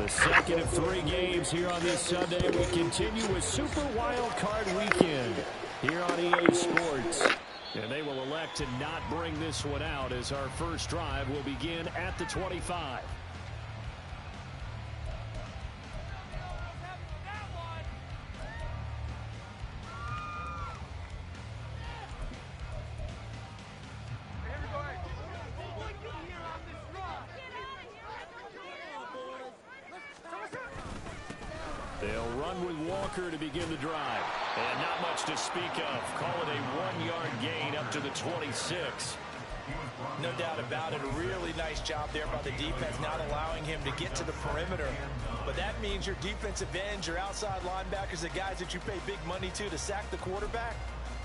The second of 3 games here on this Sunday. We continue with Super Wild Card Weekend here on EA Sports. And they will elect to not bring this one out as our first drive will begin at the 25. They'll run with Walker to begin the drive. And not much to speak of. Call it a 1-yard gain up to the 26. No doubt about it. A really nice job there by the defense, not allowing him to get to the perimeter. But that means your defensive ends, your outside linebackers, the guys that you pay big money to sack the quarterback,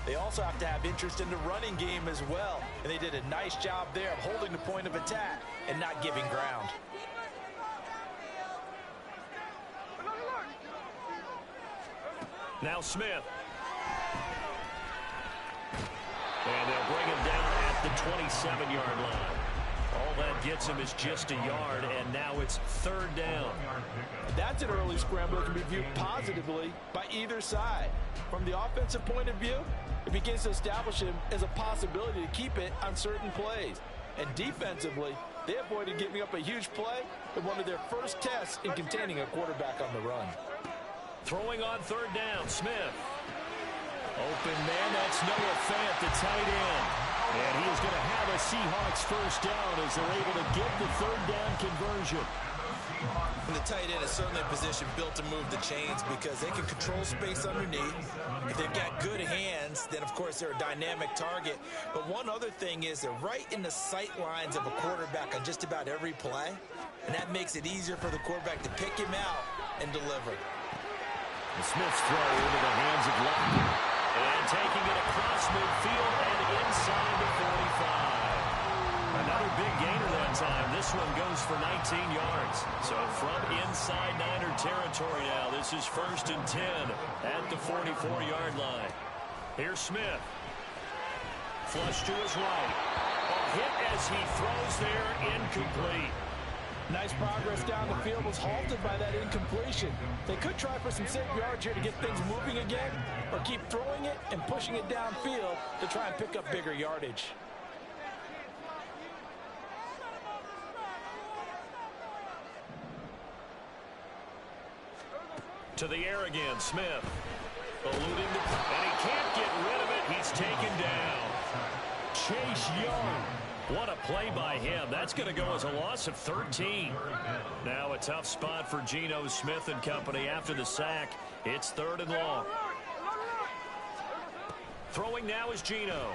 they also have to have interest in the running game as well. And they did a nice job there of holding the point of attack and not giving ground. Now Smith. And they'll bring him down at the 27-yard line. All that gets him is just a yard, and now it's 3rd down. That's an early scramble that can be viewed positively by either side. From the offensive point of view, it begins to establish him as a possibility to keep it on certain plays. And defensively, they avoided giving up a huge play in one of their first tests in containing a quarterback on the run. Throwing on 3rd down, Smith. Open man, that's Noah Fant, the tight end. And he is going to have a Seahawks first down as they're able to get the 3rd down conversion. And the tight end is certainly a position built to move the chains because they can control space underneath. If they've got good hands, then of course they're a dynamic target. But one other thing is they're right in the sight lines of a quarterback on just about every play. And that makes it easier for the quarterback to pick him out and deliver. The Smith's throw into the hands of Lutton. And taking it across midfield and inside the 45. Another big gainer that time. This one goes for 19 yards. So from inside Niner territory now, this is 1st and 10 at the 44-yard line. Here's Smith. Flush to his right. A hit as he throws there, incomplete. Nice progress down the field was halted by that incompletion. They could try for some safe yards here to get things moving again, or keep throwing it and pushing it downfield to try and pick up bigger yardage. To the air again, Smith. Eluding and he can't get rid of it. He's taken down. Chase Young. What a play by him. That's going to go as a loss of 13. Now a tough spot for Geno Smith and company after the sack. It's 3rd and long. Throwing now is Geno.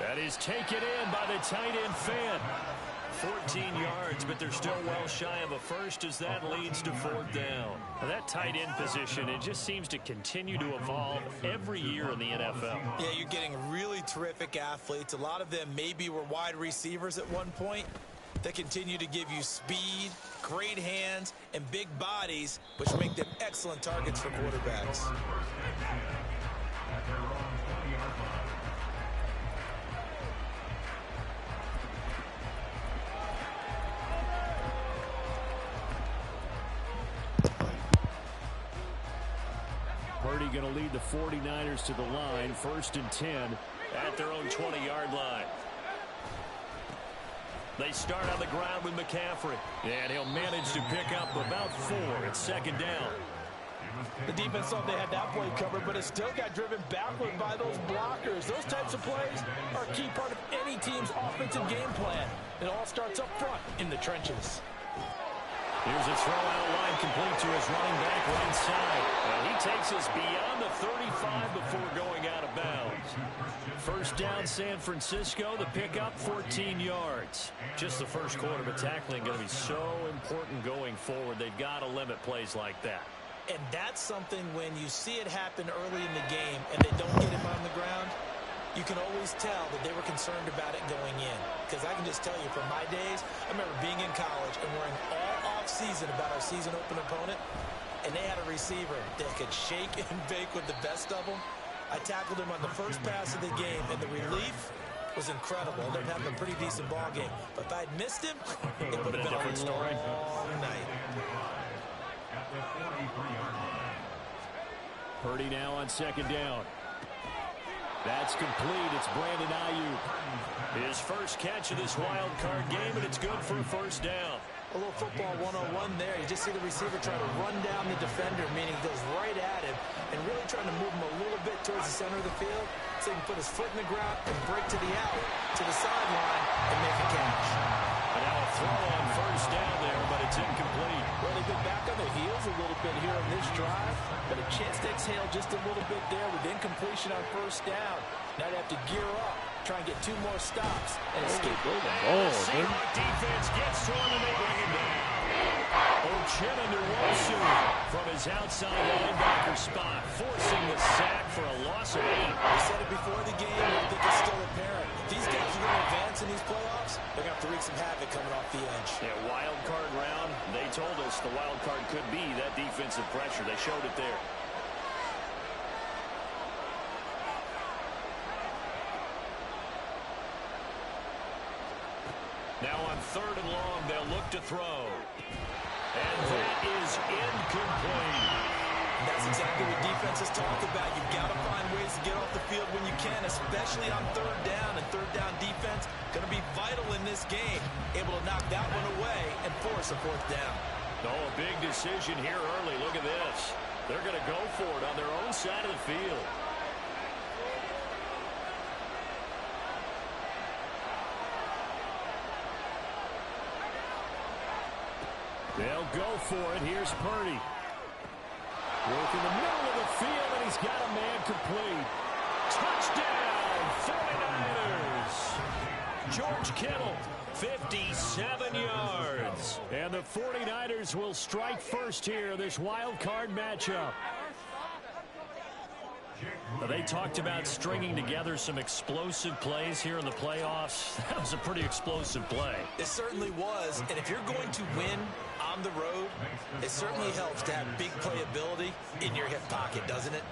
That is taken in by the tight end Fant. 14 yards, but they're still well shy of a first as that leads to 4th down. Now that tight end position, it just seems to continue to evolve every year in the NFL. Yeah, you're getting really terrific athletes. A lot of them maybe were wide receivers at one point. They continue to give you speed, great hands, and big bodies, which make them excellent targets for quarterbacks. Purdy going to lead the 49ers to the line, 1st and 10 at their own 20-yard line. They start on the ground with McCaffrey, and he'll manage to pick up about 4 at 2nd down. The defense thought they had that play covered, but it still got driven backward by those blockers. Those types of plays are a key part of any team's offensive game plan. It all starts up front in the trenches. Here's a throw out line complete to his running back right side. And he takes us beyond the 35 before going out of bounds. 1st down San Francisco, the pickup 14 yards. Just the first quarter, but tackling going to be so important going forward. They've got to limit plays like that. And that's something when you see it happen early in the game and they don't get him on the ground, you can always tell that they were concerned about it going in. Because I can just tell you from my days, I remember being in college and worrying all off-season about our season open opponent, and they had a receiver that could shake and bake with the best of them. I tackled him on the first pass of the game, and the relief was incredible. Ended up having a pretty decent ball game. But if I had missed him, it would have been a different story. long night. Purdy now on second down. That's complete. It's Brandon Ayuk. His first catch of this wild card game, and it's good for a first down. A little football 101 there. You just see the receiver try to run down the defender, meaning he goes right at him and really trying to move him a little bit towards the center of the field so he can put his foot in the ground and break to the out, to the sideline, and make a catch. And now a throw on first down there, but it's incomplete. Well, they've been back on their heels a little bit here on this drive, but a chance to exhale just a little bit there with incompletion on first down. Now they have to gear up, try and get 2 more stops, and escape. The Seahawks defense gets to him, and they bring him down. Uchenna Nwosu from his outside linebacker spot, forcing the sack for a loss of 8. We said it before the game, and I think it's still apparent. If these guys are going to advance in these playoffs, they're going to have to wreak some havoc coming off the edge. Yeah, wild card round, they told us the wild card could be that defensive pressure. They showed it there. Now on third and long, they'll look to throw. And that is incomplete. That's exactly what defenses talk about. You've got to find ways to get off the field when you can, especially on third down. And third down defense going to be vital in this game. Able to knock that one away and force a fourth down. Oh, a big decision here early. Look at this. They're going to go for it on their own side of the field. They'll go for it. Here's Purdy. Work in the middle of the field, and he's got a man complete. Touchdown, 49ers. George Kittle, 57 yards. And the 49ers will strike first here in this wild card matchup. They talked about stringing together some explosive plays here in the playoffs. That was a pretty explosive play. It certainly was, and if you're going to win on the road, it certainly helps to have big playability in your hip pocket, doesn't it?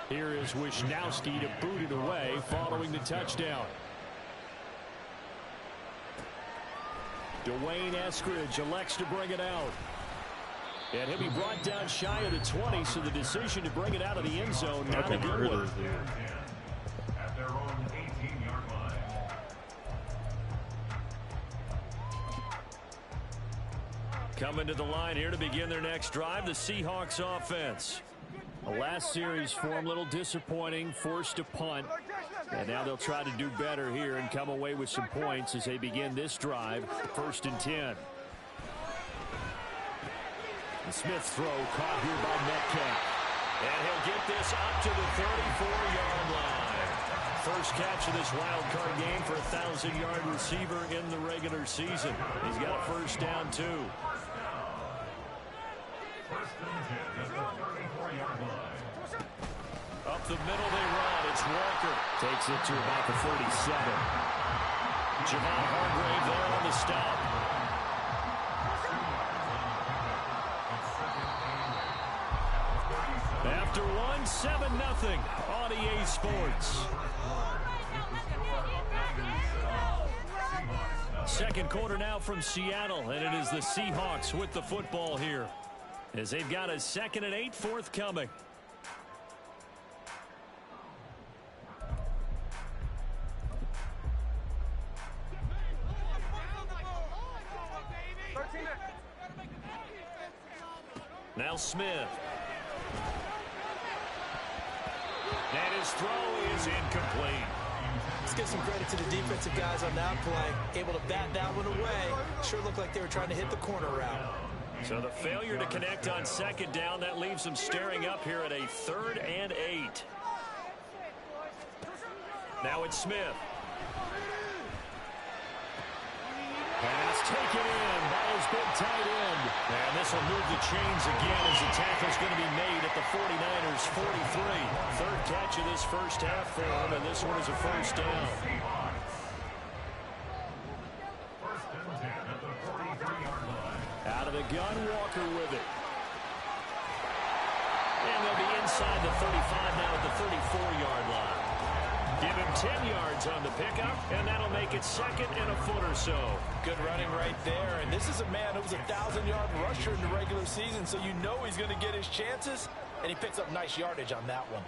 Here is Wisnowski to boot it away following the touchdown. Dwayne Eskridge elects to bring it out. And he'll be brought down shy of the 20, so the decision to bring it out of the end zone, not a good one. At their own 18-yard line. Coming to the line here to begin their next drive, the Seahawks offense. The last series form, a little disappointing, forced to punt. And now they'll try to do better here and come away with some points as they begin this drive, 1st and 10. The Smith throw caught here by Metcalf. And he'll get this up to the 34-yard line. First catch of this wild card game for a 1,000-yard receiver in the regular season. He's got a first down, too. Up the middle they run. It's Walker. Takes it to about the 47. Javon Hargrave there on the stop. After one, 7-0 on EA Sports. Second quarter now from Seattle, and it is the Seahawks with the football here as they've got a 2nd and 8 forthcoming. Now Smith. And his throw is incomplete. Let's give some credit to the defensive guys on that play. Able to bat that one away. Sure looked like they were trying to hit the corner route. So the failure to connect on second down, that leaves them staring up here at a 3rd and 8. Now it's Smith. Pass taken in by his big tight end. And this will move the chains again as the tackle's going to be made at the 49ers 43. 3rd catch of this first half for him, and this one is a first down. Out of the gun, Walker with it. And they'll be inside the 35 now at the 34-yard line. Give him 10 yards on the pickup, and that'll make it second and a foot or so. Good running right there. And this is a man who was a 1,000-yard rusher in the regular season, so you know he's going to get his chances, and he picks up nice yardage on that one.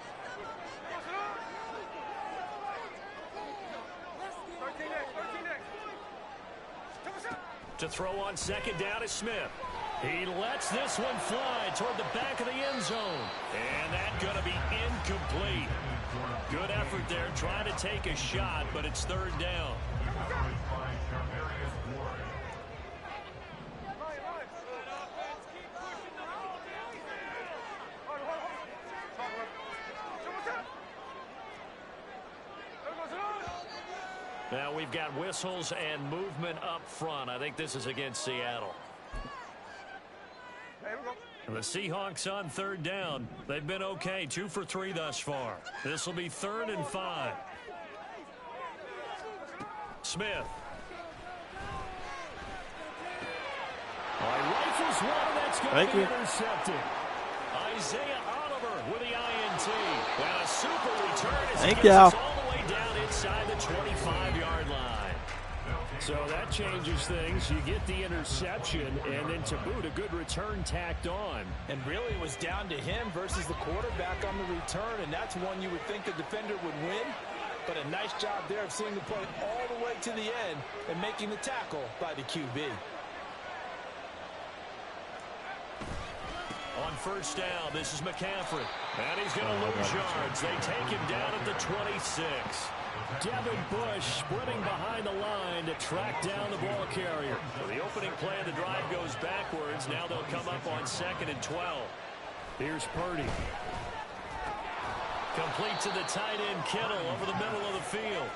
To throw on second down is Smith. He lets this one fly toward the back of the end zone. And that's going to be incomplete. Good effort there trying to take a shot, but it's third down. Now we've got whistles and movement up front. I think this is against Seattle. The Seahawks on third down. They've been okay, 2 for 3 thus far. This will be 3rd and 5. Smith. Rifles one, that's going to be intercepted. Isaiah Oliver with the INT. And a super return as he gets us all the way down inside the 25-yard line. So that changes things. You get the interception, and then to boot, a good return tacked on. And really it was down to him versus the quarterback on the return, and that's one you would think the defender would win. But a nice job there of seeing the play all the way to the end and making the tackle by the QB. On first down, this is McCaffrey. And he's going to lose yards. They take him down at the 26. Devin Bush splitting behind the line to track down the ball carrier. So the opening play of the drive goes backwards. Now they'll come up on 2nd and 12. Here's Purdy. Complete to the tight end Kittle over the middle of the field.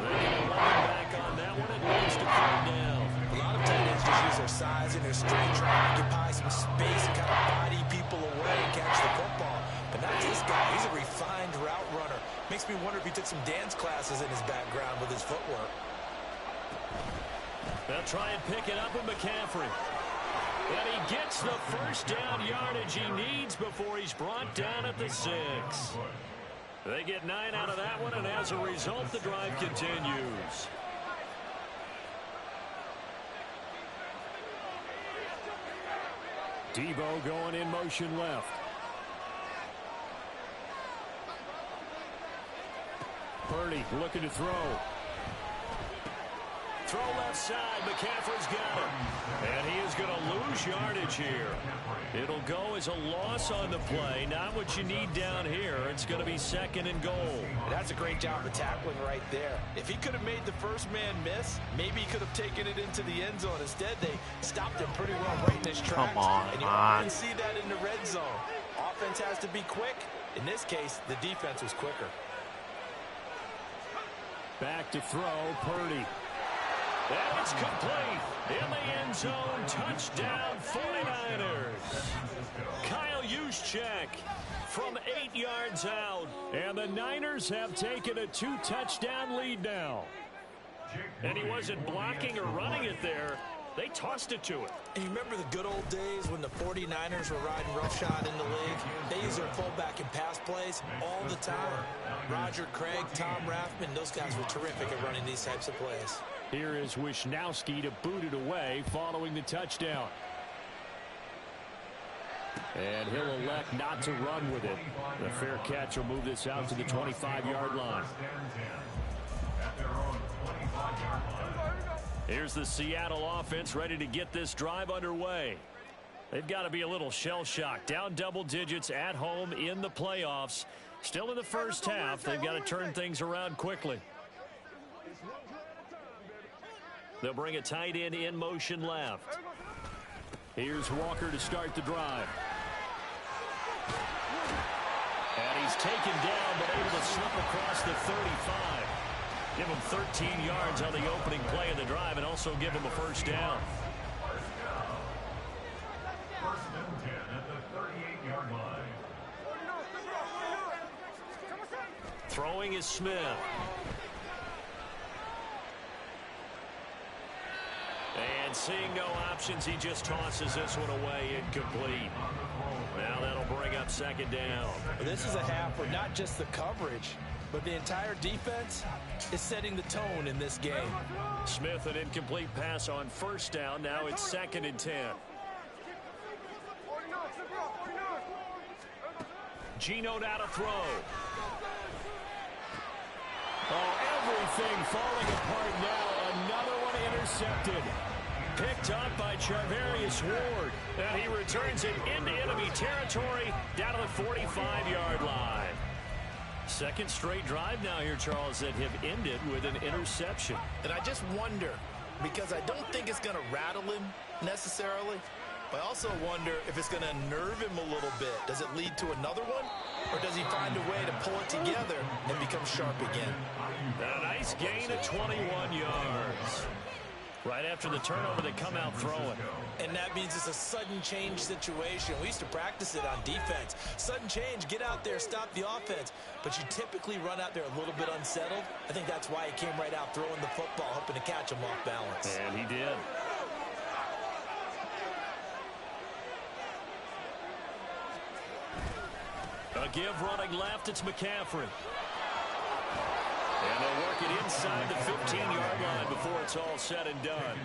They get a line back on that one. It leads to 3rd down. A lot of tight ends just use their size and their strength, trying to occupy some space and kind of body people away and catch the football. But not this guy. He's a refined route runner. Makes me wonder if he took some dance classes in his background with his footwork. They'll try and pick it up with McCaffrey. And he gets the first down yardage he needs before he's brought down at the 6. They get 9 out of that one, and as a result, the drive continues. Debo going in motion left. Purdy looking to throw. Throw left side. McCaffrey's got it. And he is going to lose yardage here. It'll go as a loss on the play. Not what you need down here. It's going to be 2nd and goal. That's a great job of tackling right there. If he could have made the first man miss, maybe he could have taken it into the end zone. Instead, they stopped him pretty well right in his tracks. Come on, and you often see that in the red zone. Offense has to be quick. In this case, the defense was quicker. Back to throw, Purdy. And it's complete. In the end zone, touchdown 49ers. Kyle Juszczyk from 8 yards out. And the Niners have taken a 2-touchdown lead now. And he wasn't blocking or running it there. They tossed it to him. And you remember the good old days when the 49ers were riding roughshod in the league? They used their fullback in pass plays all the time. Roger Craig, Tom Rathman, those guys were terrific at running these types of plays. Here is Wisnowski to boot it away following the touchdown. And he'll elect not to run with it. The fair catch will move this out to the 25-yard line. Here's the Seattle offense ready to get this drive underway. They've got to be a little shell-shocked. Down double digits at home in the playoffs. Still in the first half. They've got to turn things around quickly. They'll bring a tight end in motion left. Here's Walker to start the drive. And he's taken down but able to slip across the 35. Give him 13 yards on the opening play of the drive and also give him a first down. First and 10 at the 38-yard line. Throwing is Smith. And seeing no options, he just tosses this one away incomplete. Now that'll bring up 2nd down. This is a half where not just the coverage, but the entire defense is setting the tone in this game. Smith, an incomplete pass on first down. Now it's 2nd and 10. Geno now to throw. Oh, everything falling apart now. Another one intercepted. Picked up by Charvarius Ward. And he returns it into enemy territory down to the 45-yard line. Second straight drive now here, Charles, that have ended with an interception. And I just wonder, because I don't think it's going to rattle him necessarily, but I also wonder if it's going to unnerve him a little bit. Does it lead to another one? Or does he find a way to pull it together and become sharp again? A nice gain of 21 yards. Right after the turnover, they come out throwing. And that means it's a sudden change situation. We used to practice it on defense. Sudden change, get out there, stop the offense. But you typically run out there a little bit unsettled. I think that's why he came right out throwing the football, hoping to catch him off balance. And he did. A give running left, it's McCaffrey. And they'll work it inside the 15-yard line before it's all said and done.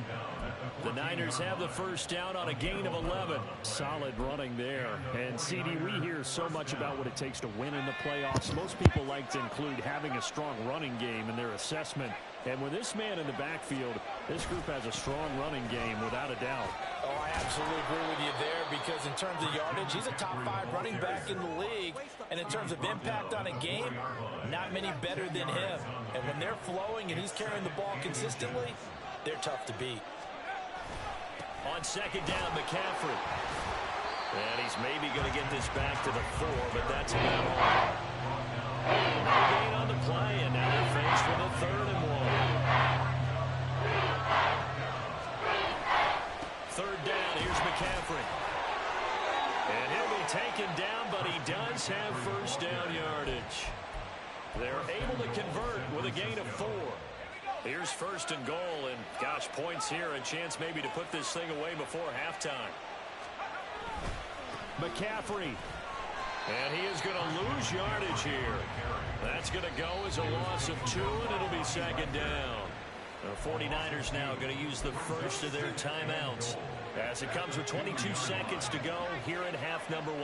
The Niners have the first down on a gain of 11. Solid running there. And, CD, we hear so much about what it takes to win in the playoffs. Most people like to include having a strong running game in their assessment. And with this man in the backfield, this group has a strong running game without a doubt. Oh, I absolutely agree with you there, because in terms of yardage, he's a top 5 running back in the league. And in terms of impact on a game, not many better than him. And when they're flowing and he's carrying the ball consistently, they're tough to beat. On second down, McCaffrey. And he's maybe going to get this back to the 4, but that's about all. No gain on the play, and now they're faced with a 3rd and 1. 3rd down, here's McCaffrey. And he'll be taken down, but he does have first down yardage. They're able to convert with a gain of 4. Here's 1st and goal, and gosh, points here, a chance maybe to put this thing away before halftime. McCaffrey. And he is going to lose yardage here. That's going to go as a loss of 2, and it'll be 2nd down. The 49ers now going to use the first of their timeouts as it comes with 22 seconds to go here in half number 1.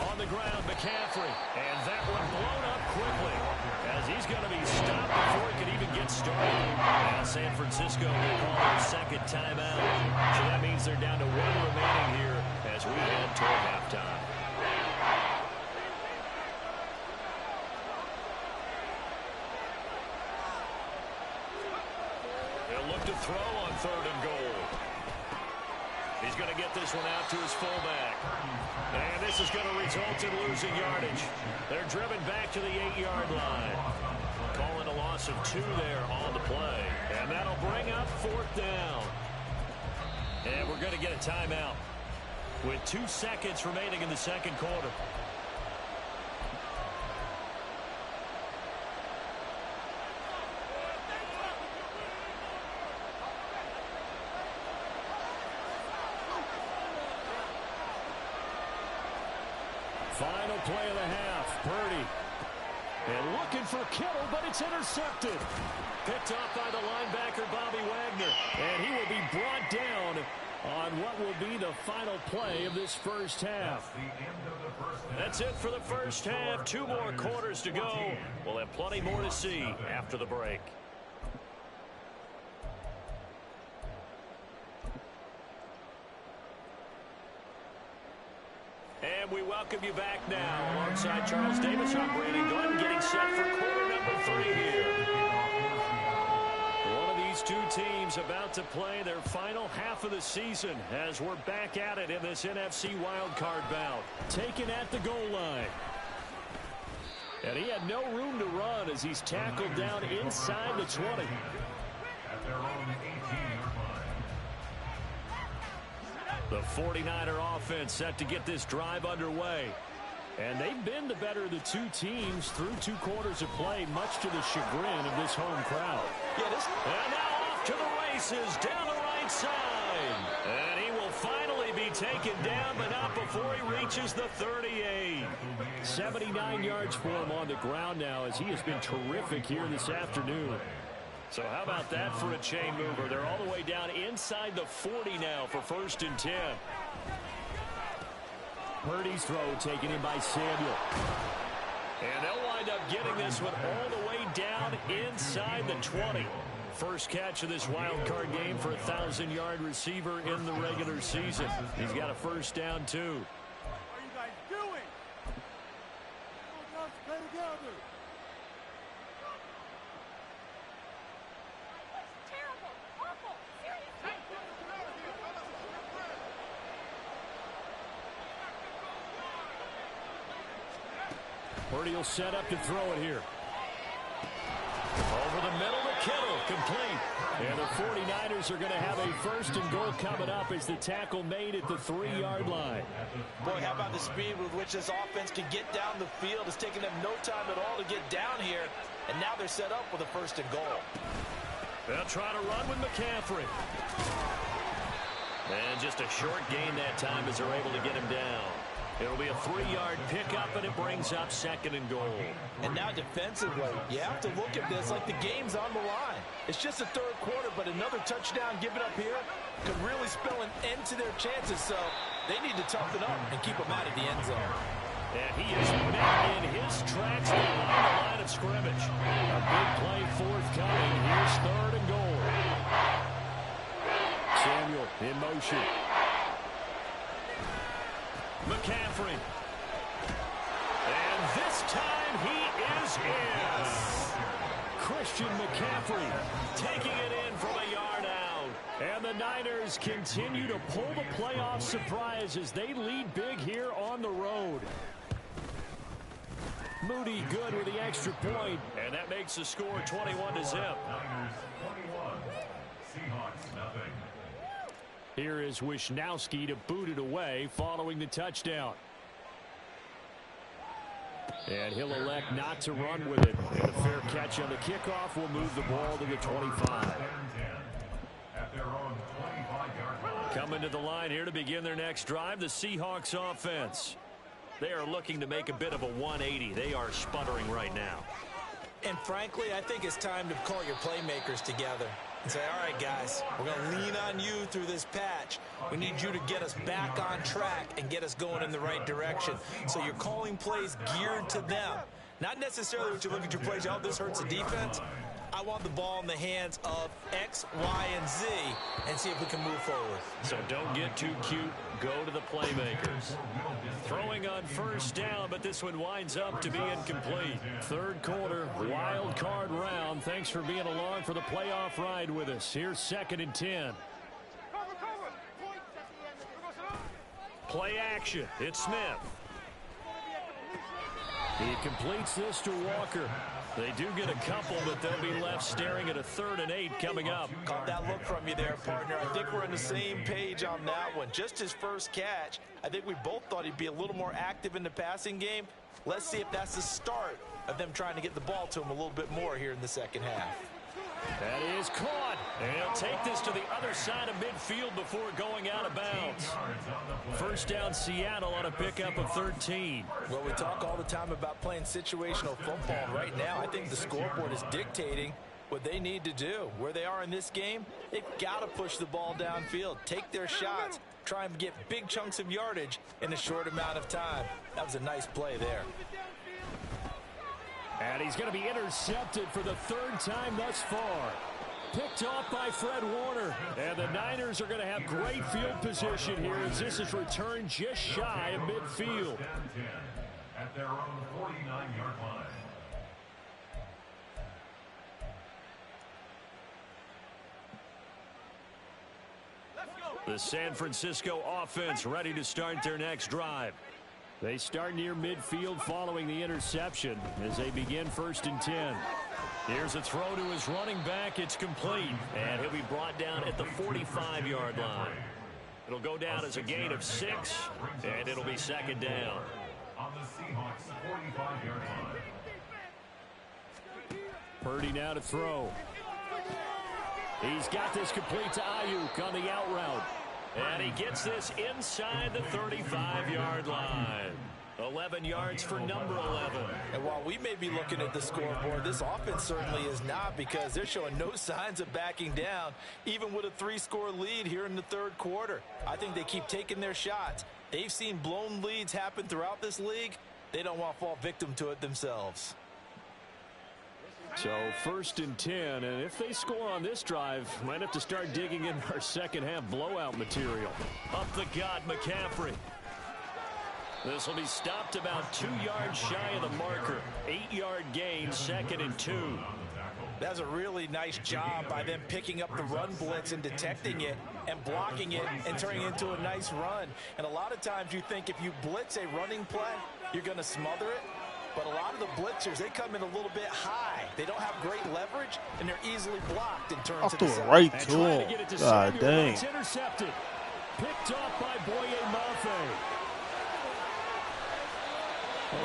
On the ground, McCaffrey. And that one blown up quickly as he's going to be stopped before he can even get started. Now San Francisco will call their 2nd timeout. So that means they're down to 1 remaining here as we head toward halftime. They'll look to throw on 3rd and goal. He's going to get this one out to his fullback. And this is going to result in losing yardage. They're driven back to the 8-yard line. Calling a loss of 2 there on the play. And that'll bring up 4th down. And we're going to get a timeout with 2 seconds remaining in the 2nd quarter. Final play of the half. Purdy. And looking for Kittle, but it's intercepted. Picked off by the linebacker, Bobby Wagner. And he will be brought down on what will be the final play of this first half. That's it for the first half. 2 more quarters to go. We'll have plenty more to see after the break. And we welcome you back now. Alongside Charles Davis, I'm Brandon Glenn, getting set for quarter number 3 here. One of these 2 teams about to play their final half of the season as we're back at it in this NFC wildcard bout. Taken at the goal line. And he had no room to run as he's tackled down inside the 20. At their own 18-yard line. The 49er offense set to get this drive underway. And they've been the better of the 2 teams through 2 quarters of play, much to the chagrin of this home crowd. And now off to the races down the right side. And he will finally may be taken down, but not before he reaches the 38. 79 yards for him on the ground now, as he has been terrific here this afternoon. So how about that for a chain mover? They're all the way down inside the 40 now for 1st and 10. Purdy's throw taken in by Samuel. And they'll wind up getting this one all the way down inside the 20. First catch of this wild card game for a 1,000-yard receiver in the regular season. He's got a first down, too. What are you guys doing? Let's play together. Terrible. Awful. Seriously. Purdy will set up to throw it here. Over the middle to Kittle, complete. And the 49ers are going to have a 1st and goal coming up as the tackle made at the 3-yard line. Boy, how about the speed with which this offense can get down the field? It's taken them no time at all to get down here, and now they're set up with a 1st and goal. They'll try to run with McCaffrey. And just a short gain that time as they're able to get him down. It'll be a 3-yard pickup, and it brings up 2nd and goal. And now defensively, you have to look at this like the game's on the line. It's just the 3rd quarter, but another touchdown given up here could really spell an end to their chances. So they need to toughen up and keep them out of the end zone. And he is met in his tracks behind the line of scrimmage. A big play forthcoming. Here's 3rd and goal. Samuel in motion. McCaffrey. And this time he is in. Christian McCaffrey taking it in from a yard out. And the Niners continue to pull the playoff surprise as they lead big here on the road. Moody good with the extra point, and that makes the score 21-0. Niners 21, Seahawks nothing. Here is Wisnowski to boot it away following the touchdown. And he'll elect not to run with it. And a fair catch on the kickoff will move the ball to the 25. At their own 25-yard line. Coming to the line here to begin their next drive, the Seahawks offense. They are looking to make a bit of a 180. They are sputtering right now. And frankly, I think it's time to call your playmakers together and say, all right, guys, we're going to lean on you through this patch. We need you to get us back on track and get us going in the right direction. So you're calling plays geared to them. Not necessarily what you look at your plays, oh, this hurts the defense. I want the ball in the hands of X, Y, and Z and see if we can move forward. So don't get too cute. Go to the playmakers. Throwing on first down, but this one winds up to be incomplete. 3rd quarter, wild card round. Thanks for being along for the playoff ride with us. Here's 2nd and 10. Play action. It's Smith. He completes this to Walker. They do get a couple, but they'll be left staring at a 3rd and 8 coming up. Caught that look from you there, partner. I think we're on the same page on that one. Just his first catch. I think we both thought he'd be a little more active in the passing game. Let's see if that's the start of them trying to get the ball to him a little bit more here in the second half. That is caught. And he'll take this to the other side of midfield before going out of bounds. First down, Seattle on a pickup of 13. Well, we talk all the time about playing situational football. Right now, I think the scoreboard is dictating what they need to do. Where they are in this game, they've got to push the ball downfield, take their shots, try and get big chunks of yardage in a short amount of time. That was a nice play there. And he's going to be intercepted for the 3rd time thus far. Picked off by Fred Warner. And the Niners are going to have great field position here as this is returned just shy of midfield. At their own 49-yard line. The San Francisco offense ready to start their next drive. They start near midfield following the interception as they begin 1st and 10. Here's a throw to his running back. It's complete. And he'll be brought down at the 45-yard line. It'll go down as a gain of 6, and it'll be 2nd down. On the Seahawks 45-yard line. Purdy now to throw. He's got this complete to Ayuk on the out route. And he gets this inside the 35-yard line. 11 yards for number 11. And while we may be looking at the scoreboard, this offense certainly is not, because they're showing no signs of backing down, even with a 3-score lead here in the third quarter. I think they keep taking their shots. They've seen blown leads happen throughout this league. They don't want to fall victim to it themselves. So 1st and 10, and if they score on this drive, might have to start digging in our second half blowout material. Up the gut, McCaffrey. This will be stopped about 2 yards shy of the marker. 8-yard gain, 2nd and 2. That's a really nice job by them picking up the run blitz and detecting it and blocking it and turning it into a nice run. And a lot of times you think if you blitz a running play, you're going to smother it. But a lot of the blitzers, they come in a little bit high. They don't have great leverage, and they're easily blocked and turned to the side. Right to him. God dang. It's intercepted. Picked off by Boye Mafe.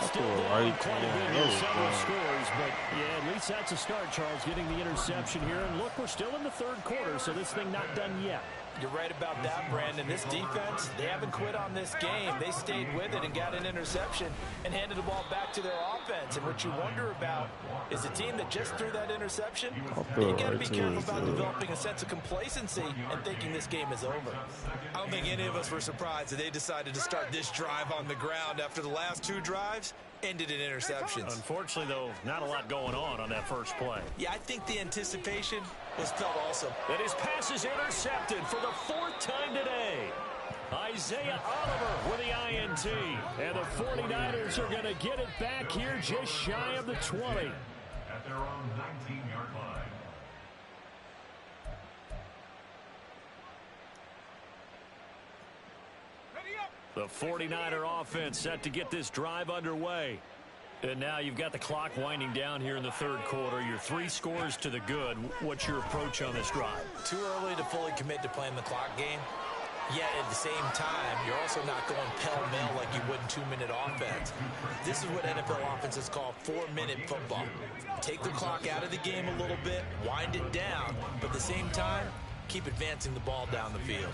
Still down quite a bit here, several scores, but yeah, at least that's a start, Charles, getting the interception here. And look, we're still in the third quarter, so this thing not done yet. You're right about that, Brandon. This defense, they haven't quit on this game. They stayed with it and got an interception and handed the ball back to their offense. And what you wonder about is a team that just threw that interception, you got to be careful about developing a sense of complacency and thinking this game is over. I don't think any of us were surprised that they decided to start this drive on the ground after the last 2 drives ended in interceptions. Unfortunately, though, not a lot going on that first play. Yeah, I think the anticipation was felt also. And his pass is intercepted for the 4th time today. Isaiah Oliver with the INT. And the 49ers are going to get it back here just shy of the 20. At their own 19-yard line. The 49er offense set to get this drive underway. And now you've got the clock winding down here in the third quarter. Your 3 scores to the good. What's your approach on this drive? Too early to fully commit to playing the clock game. Yet at the same time, you're also not going pell-mell like you would in 2-minute offense. This is what NFL offenses call 4-minute football. Take the clock out of the game a little bit, wind it down, but at the same time, keep advancing the ball down the field.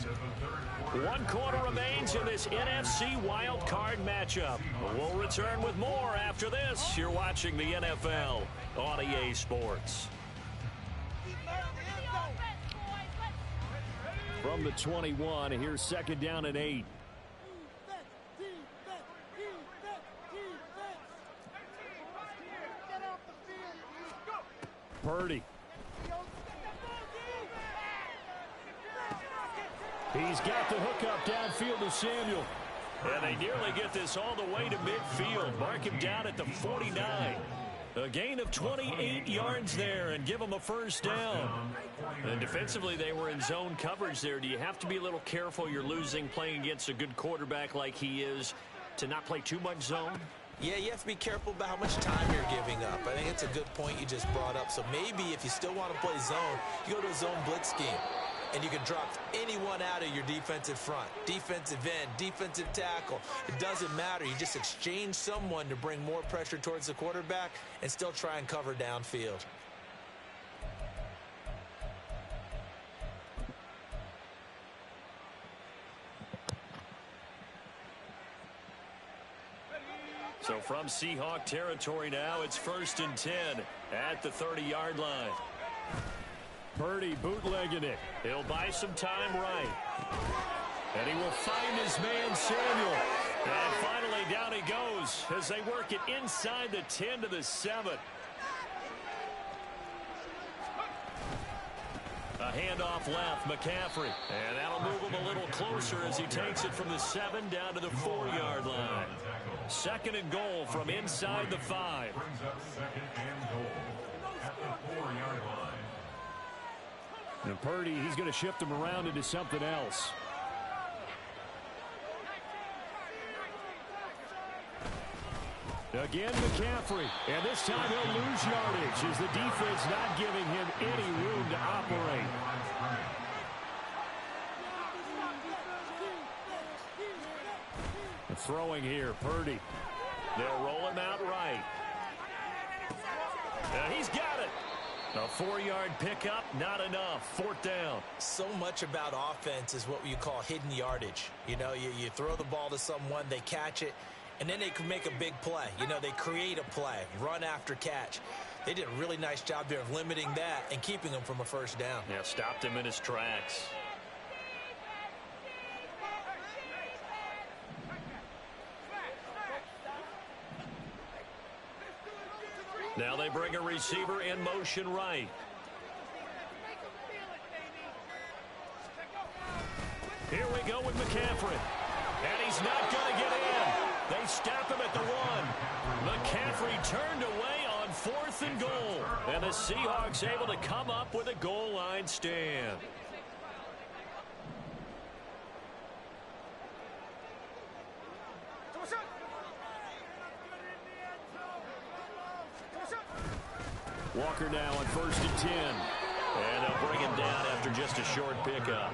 1 quarter remains in this NFC wild card matchup. We'll return with more after this. You're watching the NFL on EA Sports. From the 21, here's 2nd down and 8. Purdy. He's got the hookup downfield to Samuel. And they nearly get this all the way to midfield. Mark him down at the 49. A gain of 28 yards there and give them a first down. And defensively, they were in zone coverage there. Do you have to be a little careful? You're losing playing against a good quarterback like he is to not play too much zone? Yeah, you have to be careful about how much time you're giving up. I think it's a good point you just brought up. So maybe if you still want to play zone, you go to a zone blitz scheme. And you can drop anyone out of your defensive front. Defensive end, defensive tackle. It doesn't matter. You just exchange someone to bring more pressure towards the quarterback and still try and cover downfield. So from Seahawk territory now, it's 1st and 10 at the 30-yard line. Purdy bootlegging it. He'll buy some time right. And he will find his man Samuel. And finally down he goes as they work it inside the 10 to the 7. A handoff left, McCaffrey. And that'll move him a little closer as he takes it from the 7 down to the 4-yard line. 2nd and goal from inside the 5. Brings up 2nd and goal at the 4-yard line. And Purdy, he's going to shift him around into something else. Again, McCaffrey. And this time he'll lose yardage as the defense not giving him any room to operate. The throwing here, Purdy. They'll roll him out right. And he's got it. A 4-yard pickup, not enough. 4th down. So much about offense is what you call hidden yardage. You know, you throw the ball to someone, they catch it, and then they can make a big play. You know, they create a play, run after catch. They did a really nice job there of limiting that and keeping him from a first down. Yeah, stopped him in his tracks. Now they bring a receiver in motion right. Here we go with McCaffrey. And he's not going to get in. They stop him at the 1. McCaffrey turned away on 4th and goal. And the Seahawks able to come up with a goal line stand. Walker now on 1st and 10. And they'll bring him down after just a short pickup.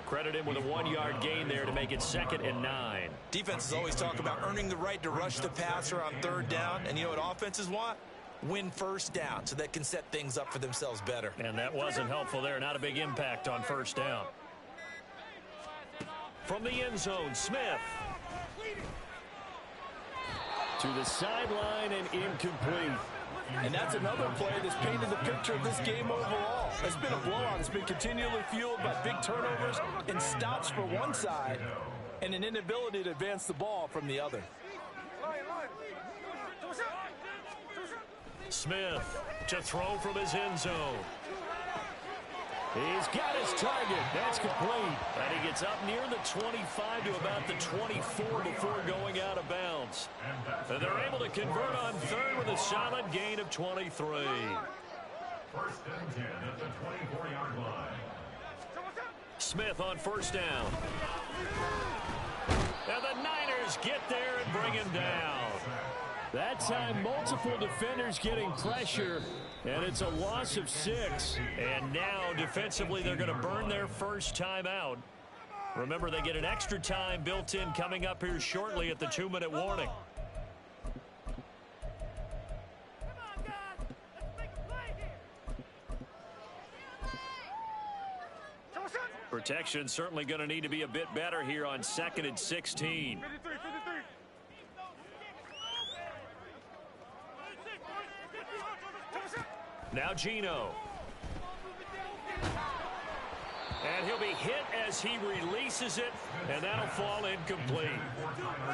Credit him with a 1-yard gain there to make it 2nd and 9. Defenses always talk about earning the right to rush the passer on 3rd down. And you know what offenses want? Win 1st down so they can set things up for themselves better. And that wasn't helpful there. Not a big impact on 1st down. From the end zone, Smith. To the sideline and incomplete. And that's another play that's painted the picture of this game overall. It's been a blowout. It's been continually fueled by big turnovers and stops for one side and an inability to advance the ball from the other. Smith to throw from his end zone. He's got his target. That's complete. And he gets up near the 25 to about the 24 before going out of bounds. And they're able to convert on 3rd with a solid gain of 23. 1st and 10 at the 24-yard line. Smith on 1st down. And the Niners get there and bring him down. That time, multiple defenders getting pressure, and it's a loss of 6. And now, defensively, they're going to burn their first time out. Remember, they get an extra time built in coming up here shortly at the 2-minute warning. Protection certainly going to need to be a bit better here on 2nd and 16. Now Geno. And he'll be hit as he releases it, and that'll fall incomplete.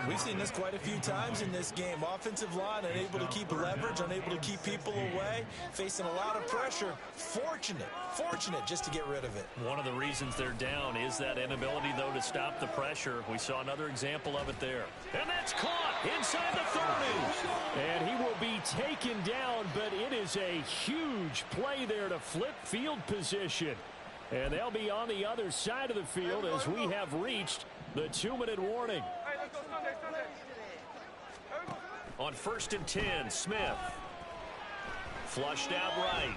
We've seen this quite a few times in this game. Offensive line unable to keep leverage, unable to keep people away, facing a lot of pressure. Fortunate just to get rid of it. One of the reasons they're down is that inability, though, to stop the pressure. We saw another example of it there. And that's caught inside the 30. And he will be taken down, but it is a huge play there to flip field position. And they'll be on the other side of the field as we have reached the 2-minute warning. On 1st and 10, Smith. Flushed out right.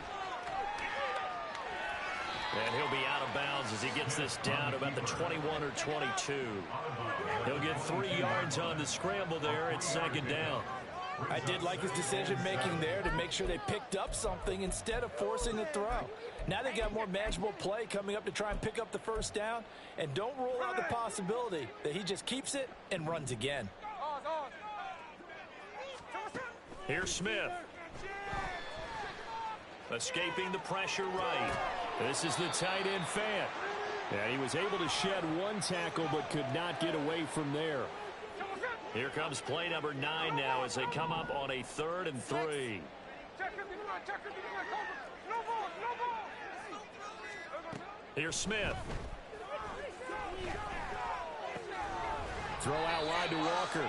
And he'll be out of bounds as he gets this down to about the 21 or 22. He'll get 3 yards on the scramble there at 2nd down. I did like his decision-making there to make sure they picked up something instead of forcing a throw. Now they got more manageable play coming up to try and pick up the 1st down. And don't rule out the possibility that he just keeps it and runs again. Here's Smith. Escaping the pressure right. This is the tight end Fant. And he was able to shed 1 tackle but could not get away from there. Here comes play number 9 now as they come up on a 3rd and 3. Here's Smith. Throw out wide to Walker.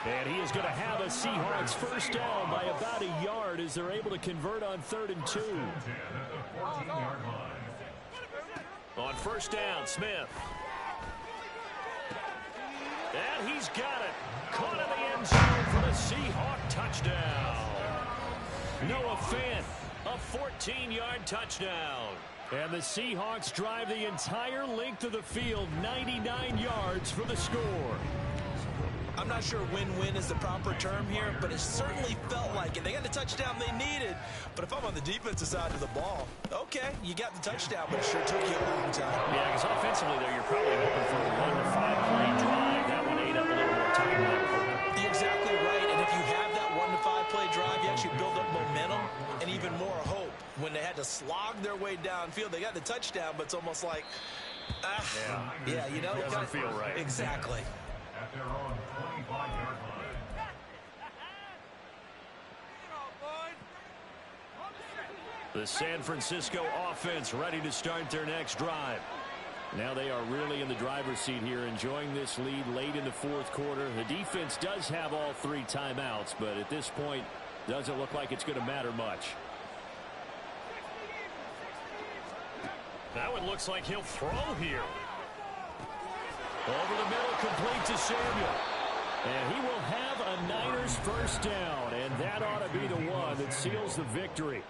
And he is going to have a Seahawks 1st down by about a yard as they're able to convert on 3rd and 2. On 1st down, Smith. And he's got it. Caught in the end zone for the Seahawk touchdown. Noah Fant, a 14-yard touchdown. And the Seahawks drive the entire length of the field, 99 yards for the score. I'm not sure win-win is the proper term here, but it certainly felt like it. They got the touchdown they needed, But if I'm on the defensive side of the ball, okay, you got the touchdown, but it sure took you a long time. Yeah, because offensively there, you're probably hoping for a 1 to 5 play drive. That one ate up a little more time than that. You're exactly right. And if you have that 1 to 5 play drive, you actually build up momentum and even more hope. When they had to slog their way downfield, they got the touchdown, but it's almost like, yeah, you know, it doesn't feel right. Exactly. At their own 25-yard line. The San Francisco offense ready to start their next drive. Now they are really in the driver's seat here, enjoying this lead late in the fourth quarter. The defense does have all 3 timeouts, but at this point, doesn't look like it's going to matter much. That one looks like he'll throw here. Over the middle, complete to Samuel. And he will have a Niners first down, and that ought to be the one that seals the victory.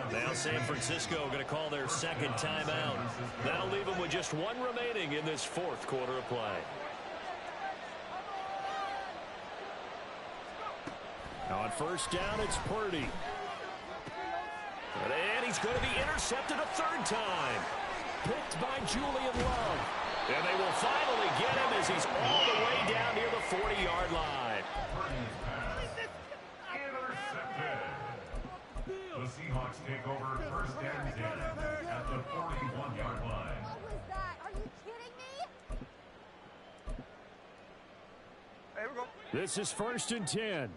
Now San Francisco going to call their second timeout. That'll leave them with just 1 remaining in this fourth quarter of play. On first down, it's Purdy. And he's going to be intercepted a 3rd time. Picked by Julian Love. And they will finally get him as he's all the way down near the 40-yard line. The Seahawks take over first and 10 at the 41-yard line. What was that? Are you kidding me? Hey, we go. This is first and 10. Andy.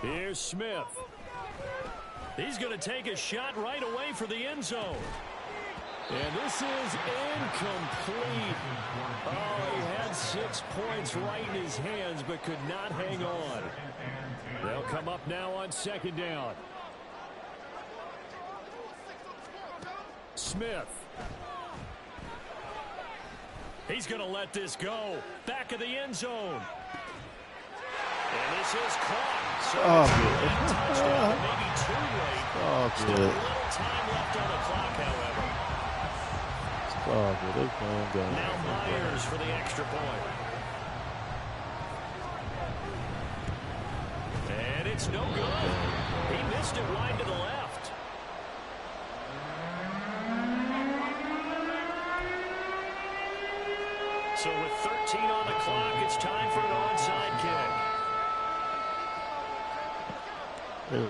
Here's Smith. He's going to take a shot right away for the end zone. And this is incomplete. Oh, he had 6 points right in his hands, but could not hang on. They'll come up now on second down. Smith. He's going to let this go. Back of the end zone. And this is caught. So touchdown, maybe too late. Still a little time left on the clock, however. Now Myers for the extra point. And it's no good. He missed it wide to the left. So with 13 on the clock, it's time for an onside kick. And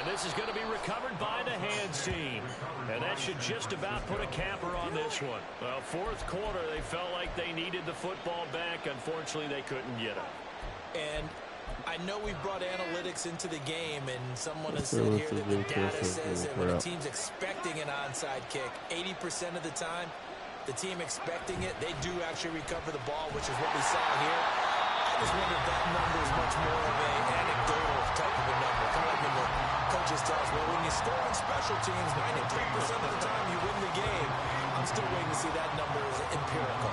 this is going to be recovered by the hands team. And that should just about put a capper on this one. Well, fourth quarter, they felt like they needed the football back. Unfortunately, they couldn't get it. And I know we've brought analytics into the game, and someone has said here that the data says that when a team's expecting an onside kick, 80% of the time, the team expecting it, they do actually recover the ball, which is what we saw here. I just wonder if that number is much more of an anecdotal type of a number. Kind of like when the coaches tell us, well, when you score on special teams, 93% of the time you win the game. I'm still waiting to see that number as empirical.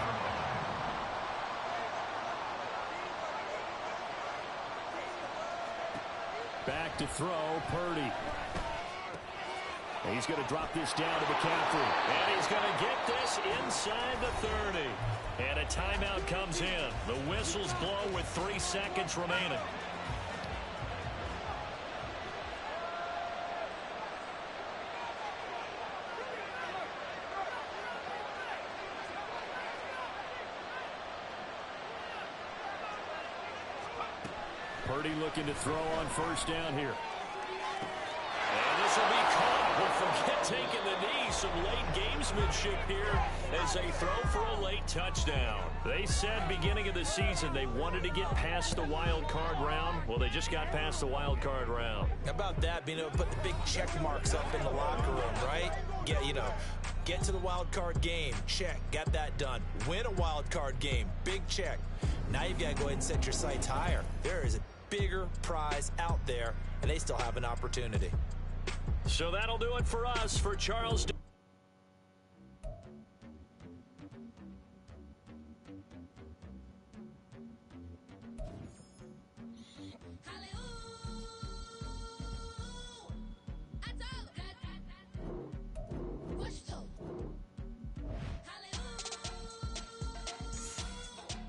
Back to throw, Purdy. He's going to drop this down to McCaffrey. And he's going to get this inside the 30. And a timeout comes in. The whistles blow with 3 seconds remaining. Purdy looking to throw on first down here. And this will be caught. Well, forget taking the knee. Some late gamesmanship here as they throw for a late touchdown. They said beginning of the season they wanted to get past the wild card round. Well, they just got past the wild card round. How about that, being able to put the big check marks up in the locker room, right? Get to the wild card game. Check. Got that done. Win a wild card game. Big check. Now you've got to go ahead and set your sights higher. There is a bigger prize out there, and they still have an opportunity. So that'll do it for us. For Charles